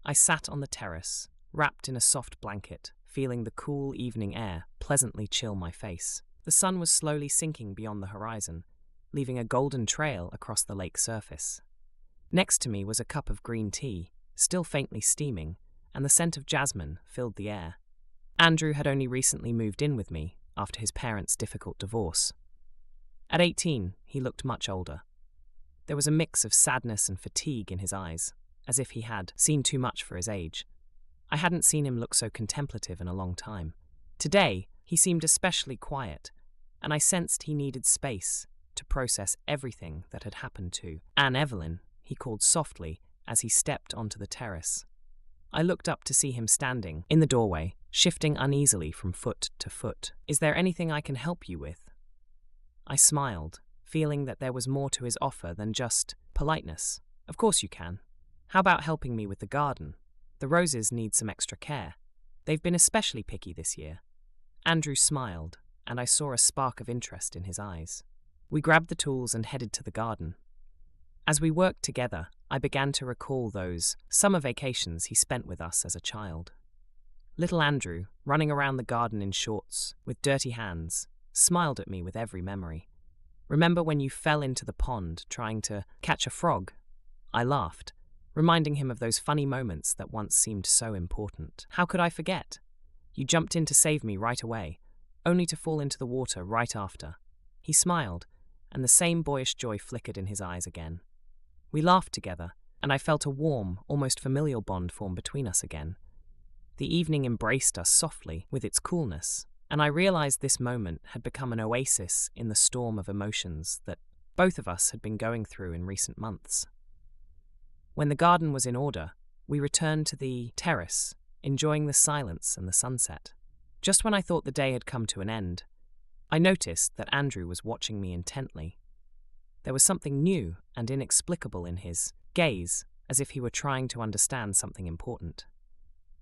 I sat on the terrace, wrapped in a soft blanket, feeling the cool evening air pleasantly chill my face. The sun was slowly sinking beyond the horizon, leaving a golden trail across the lake surface. Next to me was a cup of green tea, still faintly steaming, and the scent of jasmine filled the air. Andrew had only recently moved in with me after his parents' difficult divorce. At 18, he looked much older. There was a mix of sadness and fatigue in his eyes, as if he had seen too much for his age. I hadn't seen him look so contemplative in a long time. Today, he seemed especially quiet, and I sensed he needed space to process everything that had happened to Anne Evelyn, he called softly as he stepped onto the terrace. I looked up to see him standing in the doorway, shifting uneasily from foot to foot. "Is there anything I can help you with?" I smiled, feeling that there was more to his offer than just politeness. "Of course you can. How about helping me with the garden? The roses need some extra care. They've been especially picky this year." Andrew smiled, and I saw a spark of interest in his eyes. We grabbed the tools and headed to the garden. As we worked together, I began to recall those summer vacations he spent with us as a child. Little Andrew, running around the garden in shorts, with dirty hands, smiled at me with every memory. "Remember when you fell into the pond trying to catch a frog?" I laughed, reminding him of those funny moments that once seemed so important. "How could I forget? You jumped in to save me right away, only to fall into the water right after." He smiled, and the same boyish joy flickered in his eyes again. We laughed together, and I felt a warm, almost familial bond form between us again. The evening embraced us softly with its coolness, and I realized this moment had become an oasis in the storm of emotions that both of us had been going through in recent months. When the garden was in order, we returned to the terrace, enjoying the silence and the sunset. Just when I thought the day had come to an end, I noticed that Andrew was watching me intently. There was something new and inexplicable in his gaze, as if he were trying to understand something important.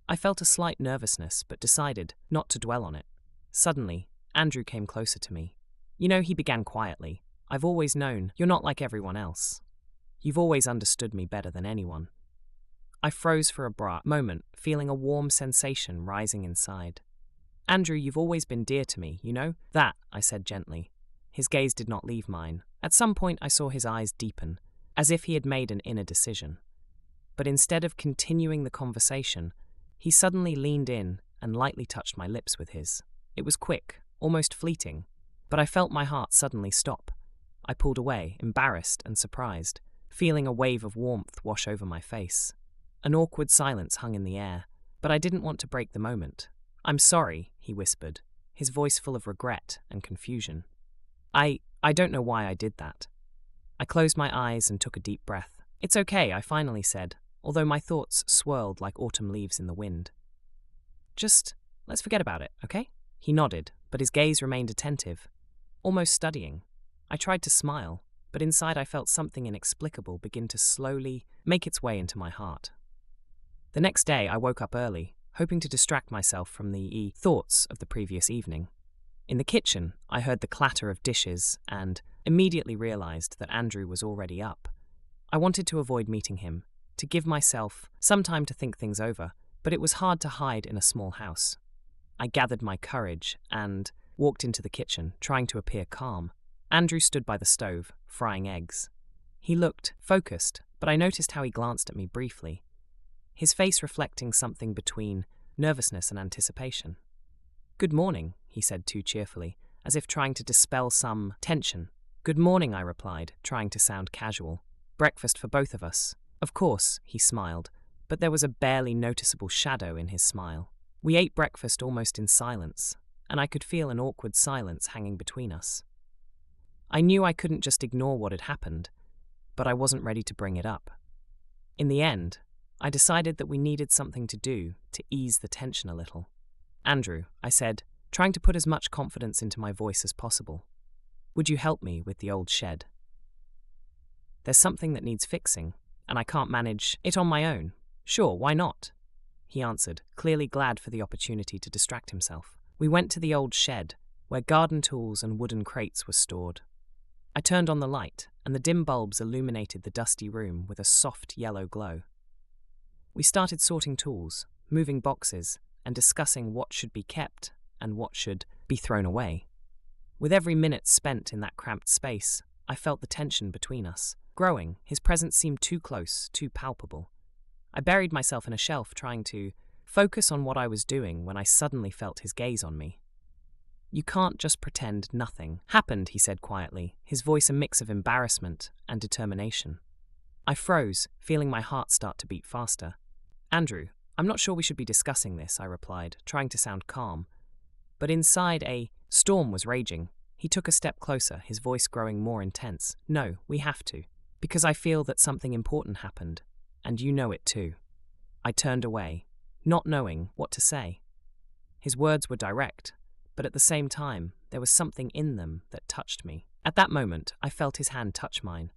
I felt a slight nervousness, but decided not to dwell on it. Suddenly, Andrew came closer to me. "You know," he began quietly, "I've always known you're not like everyone else. You've always understood me better than anyone." I froze for a moment, feeling a warm sensation rising inside. "Andrew, you've always been dear to me, you know that," I said gently. His gaze did not leave mine. At some point I saw his eyes deepen, as if he had made an inner decision. But instead of continuing the conversation, he suddenly leaned in and lightly touched my lips with his. It was quick, almost fleeting, but I felt my heart suddenly stop. I pulled away, embarrassed and surprised, feeling a wave of warmth wash over my face. An awkward silence hung in the air, but I didn't want to break the moment. "I'm sorry," he whispered, his voice full of regret and confusion. I don't know why I did that." I closed my eyes and took a deep breath. "It's okay," I finally said, although my thoughts swirled like autumn leaves in the wind. "Just let's forget about it, okay?" He nodded, but his gaze remained attentive, almost studying. I tried to smile, but inside I felt something inexplicable begin to slowly make its way into my heart. The next day I woke up early, hoping to distract myself from the thoughts of the previous evening. In the kitchen, I heard the clatter of dishes and immediately realized that Andrew was already up. I wanted to avoid meeting him, to give myself some time to think things over, but it was hard to hide in a small house. I gathered my courage and walked into the kitchen, trying to appear calm. Andrew stood by the stove, frying eggs. He looked focused, but I noticed how he glanced at me briefly, his face reflecting something between nervousness and anticipation. "Good morning," he said too cheerfully, as if trying to dispel some tension. "Good morning," I replied, trying to sound casual. "Breakfast for both of us." "Of course," he smiled, but there was a barely noticeable shadow in his smile. We ate breakfast almost in silence, and I could feel an awkward silence hanging between us. I knew I couldn't just ignore what had happened, but I wasn't ready to bring it up. In the end, I decided that we needed something to do to ease the tension a little. "Andrew," I said, trying to put as much confidence into my voice as possible, "would you help me with the old shed? There's something that needs fixing, and I can't manage it on my own." "Sure, why not?" he answered, clearly glad for the opportunity to distract himself. We went to the old shed, where garden tools and wooden crates were stored. I turned on the light, and the dim bulbs illuminated the dusty room with a soft yellow glow. We started sorting tools, moving boxes, and discussing what should be kept and what should be thrown away. With every minute spent in that cramped space, I felt the tension between us growing. His presence seemed too close, too palpable. I buried myself in a shelf trying to focus on what I was doing when I suddenly felt his gaze on me. "You can't just pretend nothing happened," he said quietly, his voice a mix of embarrassment and determination. I froze, feeling my heart start to beat faster. "Andrew, I'm not sure we should be discussing this," I replied, trying to sound calm. But inside, a storm was raging. He took a step closer, his voice growing more intense. "No, we have to. Because I feel that something important happened, and you know it too." I turned away, not knowing what to say. His words were direct, but at the same time, there was something in them that touched me. At that moment, I felt his hand touch mine.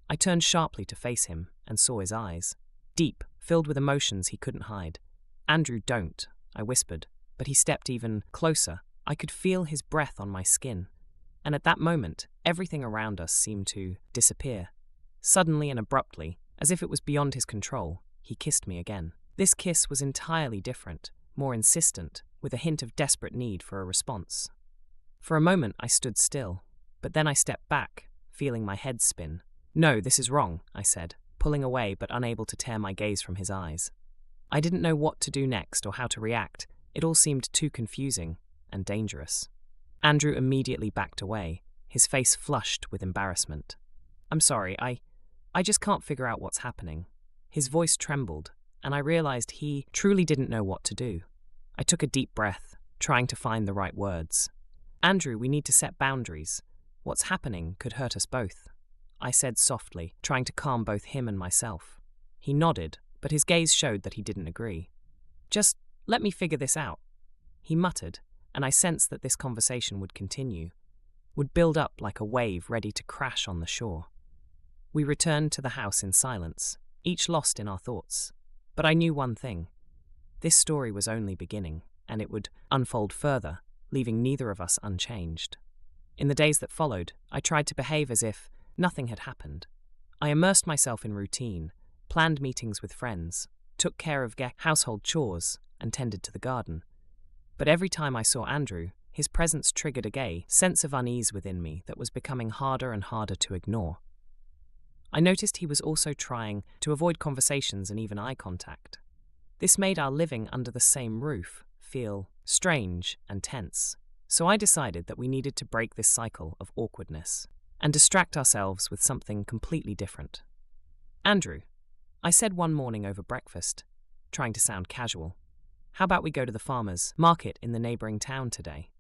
I turned sharply to face him and saw his eyes, deep, filled with emotions he couldn't hide. "Andrew, don't," I whispered, but he stepped even closer. I could feel his breath on my skin, and at that moment, everything around us seemed to disappear. Suddenly and abruptly, as if it was beyond his control, he kissed me again. This kiss was entirely different, more insistent, with a hint of desperate need for a response. For a moment, I stood still, but then I stepped back, feeling my head spin. "No, this is wrong," I said, pulling away but unable to tear my gaze from his eyes. I didn't know what to do next or how to react. It all seemed too confusing and dangerous. Andrew immediately backed away, his face flushed with embarrassment. "I'm sorry, I just can't figure out what's happening." His voice trembled, and I realized he truly didn't know what to do. I took a deep breath, trying to find the right words. "Andrew, we need to set boundaries. What's happening could hurt us both," I said softly, trying to calm both him and myself. He nodded, but his gaze showed that he didn't agree. "Just let me figure this out," he muttered, and I sensed that this conversation would continue, would build up like a wave ready to crash on the shore. We returned to the house in silence, each lost in our thoughts. But I knew one thing. This story was only beginning, and it would unfold further, leaving neither of us unchanged. In the days that followed, I tried to behave as if nothing had happened. I immersed myself in routine, planned meetings with friends, took care of household chores, and tended to the garden. But every time I saw Andrew, his presence triggered a gay sense of unease within me that was becoming harder and harder to ignore. I noticed he was also trying to avoid conversations and even eye contact. This made our living under the same roof feel strange and tense. So I decided that we needed to break this cycle of awkwardness and distract ourselves with something completely different. "Andrew," I said one morning over breakfast, trying to sound casual, "how about we go to the farmer's market in the neighboring town today?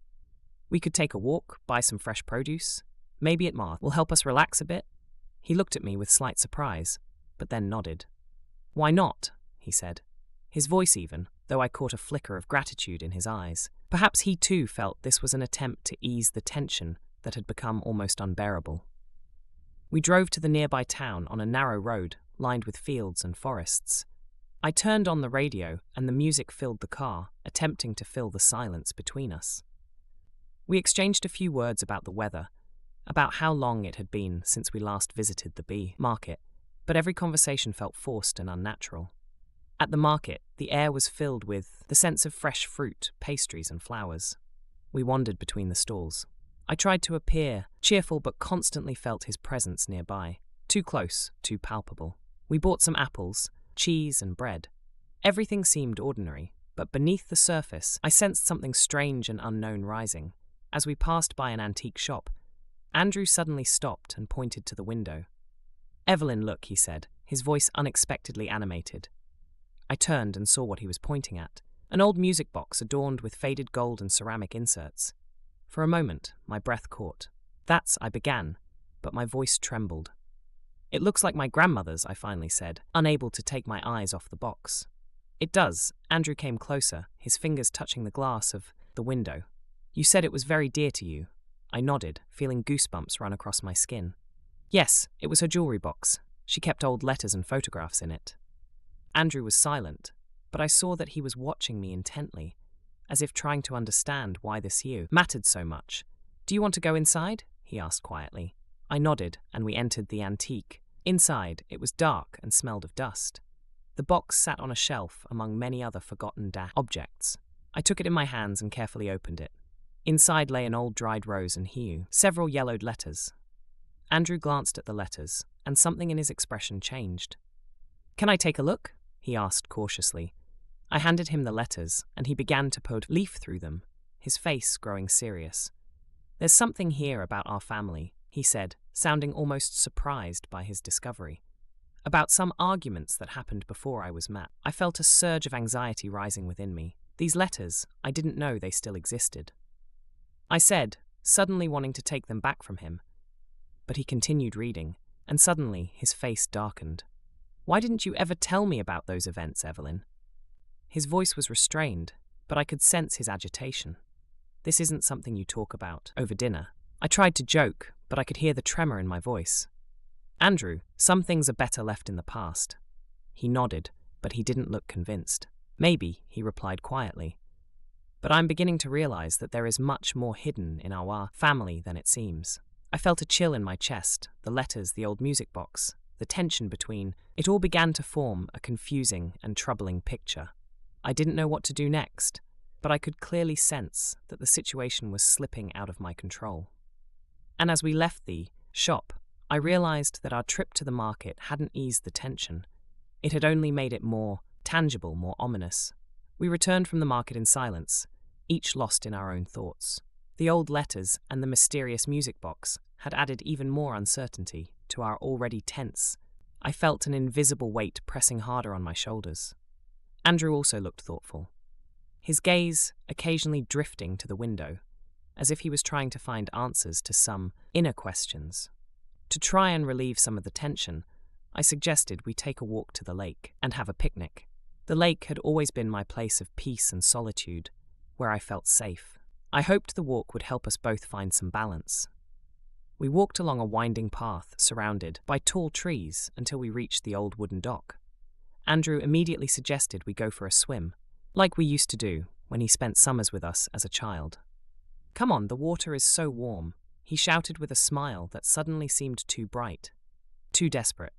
We could take a walk, buy some fresh produce. Maybe it will help us relax a bit." He looked at me with slight surprise, but then nodded. "Why not?" he said, his voice even, though I caught a flicker of gratitude in his eyes. Perhaps he too felt this was an attempt to ease the tension that had become almost unbearable. We drove to the nearby town on a narrow road lined with fields and forests. I turned on the radio, and the music filled the car, attempting to fill the silence between us. We exchanged a few words about the weather, about how long it had been since we last visited the bee market, but every conversation felt forced and unnatural. At the market, the air was filled with the sense of fresh fruit, pastries, and flowers. We wandered between the stalls. I tried to appear cheerful but constantly felt his presence nearby, too close, too palpable. We bought some apples, cheese, and bread. Everything seemed ordinary, but beneath the surface, I sensed something strange and unknown rising. As we passed by an antique shop, Andrew suddenly stopped and pointed to the window. "Evelyn, look," he said, his voice unexpectedly animated. I turned and saw what he was pointing at, an old music box adorned with faded gold and ceramic inserts. For a moment, my breath caught. I began, but my voice trembled. "It looks like my grandmother's," I finally said, unable to take my eyes off the box. "It does." Andrew came closer, his fingers touching the glass of the window. "You said it was very dear to you." I nodded, feeling goosebumps run across my skin. "Yes, it was her jewelry box. She kept old letters and photographs in it." Andrew was silent, but I saw that he was watching me intently, as if trying to understand why this year mattered so much. "Do you want to go inside?" he asked quietly. I nodded, and we entered the antique. Inside, it was dark and smelled of dust. The box sat on a shelf among many other forgotten objects. I took it in my hands and carefully opened it. Inside lay an old dried rose and hue, several yellowed letters. Andrew glanced at the letters, and something in his expression changed. "Can I take a look?" he asked cautiously. I handed him the letters, and he began to leaf through them, his face growing serious. "There's something here about our family," he said, sounding almost surprised by his discovery. "About some arguments that happened before I was met." I felt a surge of anxiety rising within me. These letters, I didn't know they still existed. I said, suddenly wanting to take them back from him. But he continued reading, and suddenly his face darkened. "Why didn't you ever tell me about those events, Evelyn?" His voice was restrained, but I could sense his agitation. "This isn't something you talk about over dinner." I tried to joke, but I could hear the tremor in my voice. "Andrew, some things are better left in the past." He nodded, but he didn't look convinced. "Maybe," he replied quietly. "But I'm beginning to realize that there is much more hidden in our family than it seems." I felt a chill in my chest, the letters, the old music box, the tension between. It all began to form a confusing and troubling picture. I didn't know what to do next, but I could clearly sense that the situation was slipping out of my control. And as we left the shop, I realized that our trip to the market hadn't eased the tension. It had only made it more tangible, more ominous. We returned from the market in silence, each lost in our own thoughts. The old letters and the mysterious music box had added even more uncertainty to our already tense. I felt an invisible weight pressing harder on my shoulders. Andrew also looked thoughtful, his gaze occasionally drifting to the window, as if he was trying to find answers to some inner questions. To try and relieve some of the tension, I suggested we take a walk to the lake and have a picnic. The lake had always been my place of peace and solitude, where I felt safe. I hoped the walk would help us both find some balance. We walked along a winding path surrounded by tall trees until we reached the old wooden dock. Andrew immediately suggested we go for a swim, like we used to do when he spent summers with us as a child. "Come on, the water is so warm," he shouted with a smile that suddenly seemed too bright, too desperate.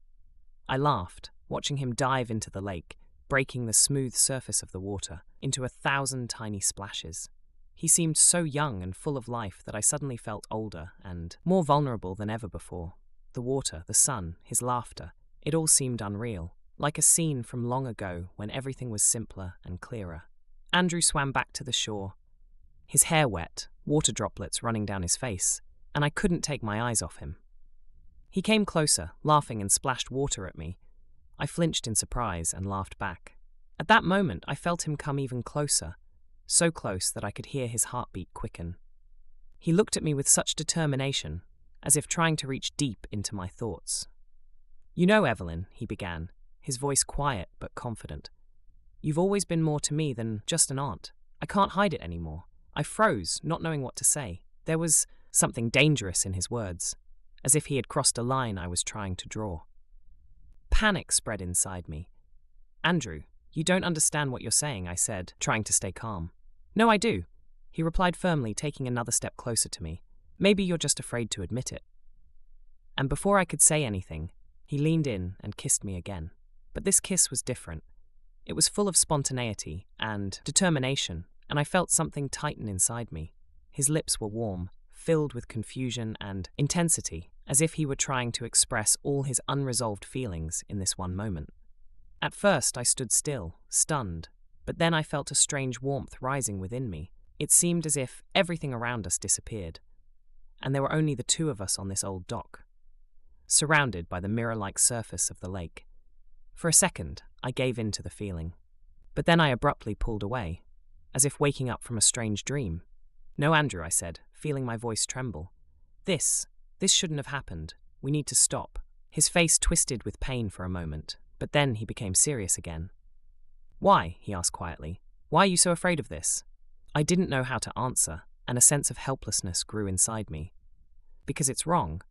I laughed, watching him dive into the lake, breaking the smooth surface of the water into 1,000 tiny splashes. He seemed so young and full of life that I suddenly felt older and more vulnerable than ever before. The water, the sun, his laughter, it all seemed unreal, like a scene from long ago when everything was simpler and clearer. Andrew swam back to the shore, his hair wet, water droplets running down his face, and I couldn't take my eyes off him. He came closer, laughing, and splashed water at me. I flinched in surprise and laughed back. At that moment, I felt him come even closer, so close that I could hear his heartbeat quicken. He looked at me with such determination, as if trying to reach deep into my thoughts. "You know, Evelyn," he began, his voice quiet but confident, "you've always been more to me than just an aunt. I can't hide it anymore." I froze, not knowing what to say. There was something dangerous in his words, as if he had crossed a line I was trying to draw. Panic spread inside me. "Andrew, you don't understand what you're saying," I said, trying to stay calm. "No, I do," he replied firmly, taking another step closer to me. "Maybe you're just afraid to admit it." And before I could say anything, he leaned in and kissed me again. But this kiss was different. It was full of spontaneity and determination, and I felt something tighten inside me. His lips were warm, filled with confusion and intensity, as if he were trying to express all his unresolved feelings in this one moment. At first I stood still, stunned, but then I felt a strange warmth rising within me. It seemed as if everything around us disappeared, and there were only the two of us on this old dock, surrounded by the mirror-like surface of the lake. For a second, I gave in to the feeling, but then I abruptly pulled away, as if waking up from a strange dream. "No, Andrew," I said, feeling my voice tremble. This shouldn't have happened. We need to stop." His face twisted with pain for a moment, but then he became serious again. "Why?" he asked quietly. "Why are you so afraid of this?" I didn't know how to answer, and a sense of helplessness grew inside me. "Because it's wrong."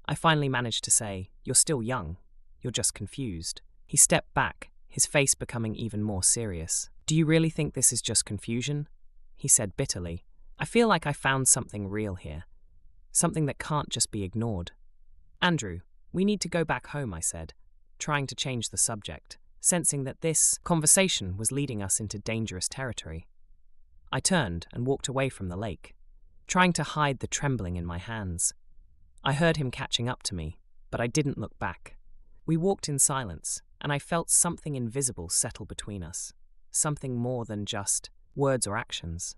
I finally managed to say, "You're still young. You're just confused." He stepped back, his face becoming even more serious. "Do you really think this is just confusion?" he said bitterly. "I feel like I found something real here. Something that can't just be ignored." "Andrew, we need to go back home," I said, trying to change the subject. sensing that this conversation was leading us into dangerous territory. I turned and walked away from the lake, trying to hide the trembling in my hands. I heard him catching up to me, but I didn't look back. We walked in silence, and I felt something invisible settle between us, something more than just words or actions.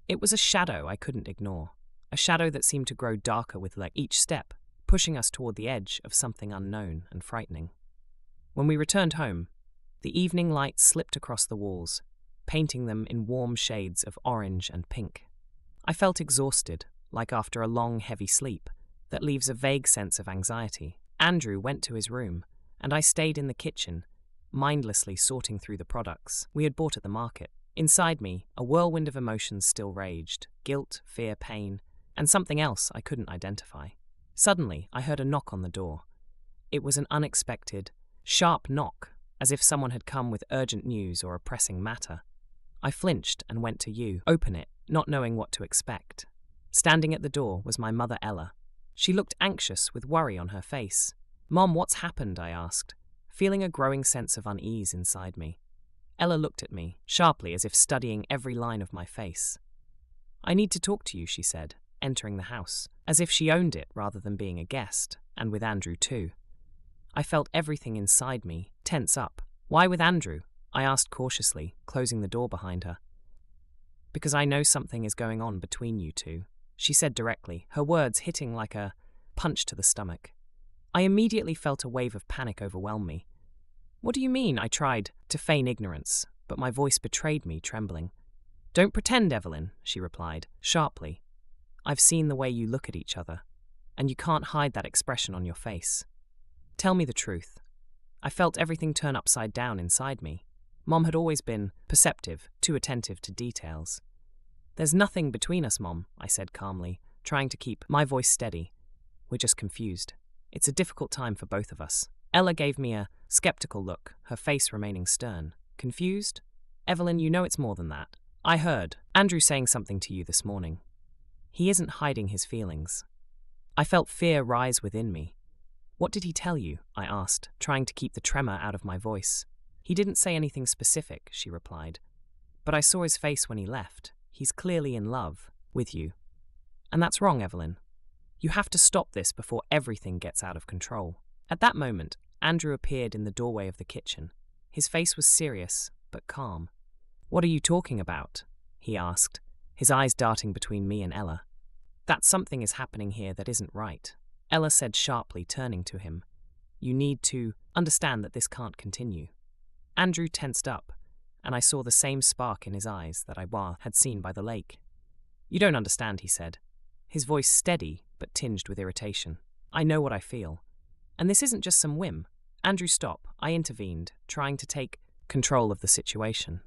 It was a shadow I couldn't ignore, a shadow that seemed to grow darker with each step, pushing us toward the edge of something unknown and frightening. When we returned home, the evening light slipped across the walls, painting them in warm shades of orange and pink. I felt exhausted, like after a long, heavy sleep that leaves a vague sense of anxiety. Andrew went to his room, and I stayed in the kitchen, mindlessly sorting through the products we had bought at the market. Inside me, a whirlwind of emotions still raged: guilt, fear, pain, and something else I couldn't identify. Suddenly, I heard a knock on the door. It was an unexpected, sharp knock, as if someone had come with urgent news or a pressing matter. I flinched and went to open it, not knowing what to expect. Standing at the door was my mother, Ella. She looked anxious with worry on her face. "Mom, what's happened?" I asked, feeling a growing sense of unease inside me. Ella looked at me, sharply, as if studying every line of my face. "I need to talk to you," she said, entering the house, as if she owned it rather than being a guest, and with Andrew too. I felt everything inside me tense up. "Why with Andrew?" I asked cautiously, closing the door behind her. "Because I know something is going on between you two," she said directly, her words hitting like a punch to the stomach. I immediately felt a wave of panic overwhelm me. "What do you mean?" I tried to feign ignorance, but my voice betrayed me, trembling. "Don't pretend, Evelyn," she replied, sharply. "I've seen the way you look at each other, and you can't hide that expression on your face. Tell me the truth." I felt everything turn upside down inside me. Mom had always been perceptive, too attentive to details. "There's nothing between us, Mom," I said calmly, trying to keep my voice steady. "We're just confused. It's a difficult time for both of us." Ella gave me a skeptical look, her face remaining stern. "Confused? Evelyn, you know it's more than that. I heard Andrew saying something to you this morning. He isn't hiding his feelings." I felt fear rise within me. "What did he tell you?" I asked, trying to keep the tremor out of my voice. "He didn't say anything specific," she replied. "But I saw his face when he left. He's clearly in love with you. And that's wrong, Evelyn. You have to stop this before everything gets out of control." At that moment, Andrew appeared in the doorway of the kitchen. His face was serious, but calm. "What are you talking about?" he asked, his eyes darting between me and Ella. "That something is happening here that isn't right," Ella said sharply, turning to him. "You need to understand that this can't continue." Andrew tensed up, and I saw the same spark in his eyes that I had seen by the lake. "You don't understand," he said, his voice steady but tinged with irritation. "I know what I feel. And this isn't just some whim." "Andrew, stop," I intervened, trying to take control of the situation.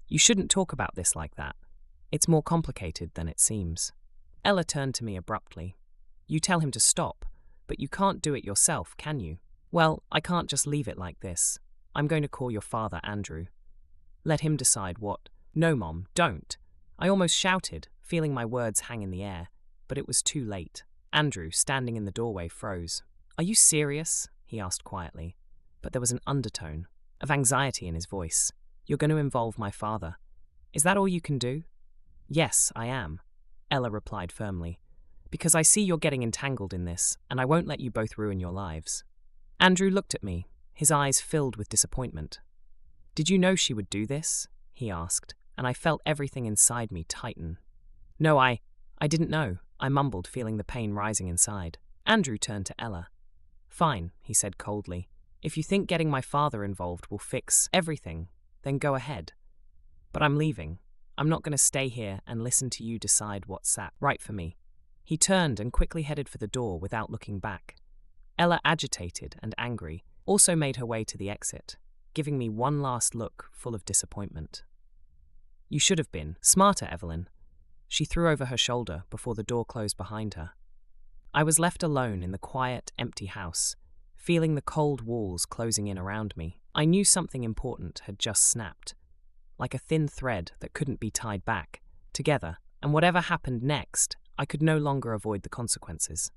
"You shouldn't talk about this like that. It's more complicated than it seems." Ella turned to me abruptly. "You tell him to stop, but you can't do it yourself, can you?" "Well, I can't just leave it like this. I'm going to call your father, Andrew. Let him decide what—" "No, Mom, don't." I almost shouted, feeling my words hang in the air, but it was too late. Andrew, standing in the doorway, froze. "Are you serious?" he asked quietly, but there was an undertone of anxiety in his voice. "You're going to involve my father. Is that all you can do?" "Yes, I am," Ella replied firmly, "because I see you're getting entangled in this, and I won't let you both ruin your lives." Andrew looked at me, his eyes filled with disappointment. "Did you know she would do this?" he asked, and I felt everything inside me tighten. "No, I didn't know," I mumbled, feeling the pain rising inside. Andrew turned to Ella. "Fine," he said coldly. "If you think getting my father involved will fix everything, then go ahead. But I'm leaving. I'm not going to stay here and listen to you decide what's right for me." He turned and quickly headed for the door without looking back. Ella, agitated and angry, also made her way to the exit, giving me one last look full of disappointment. "You should have been smarter, Evelyn." She threw over her shoulder before the door closed behind her. I was left alone in the quiet, empty house, feeling the cold walls closing in around me. I knew something important had just snapped, like a thin thread that couldn't be tied back together, and whatever happened next, I could no longer avoid the consequences.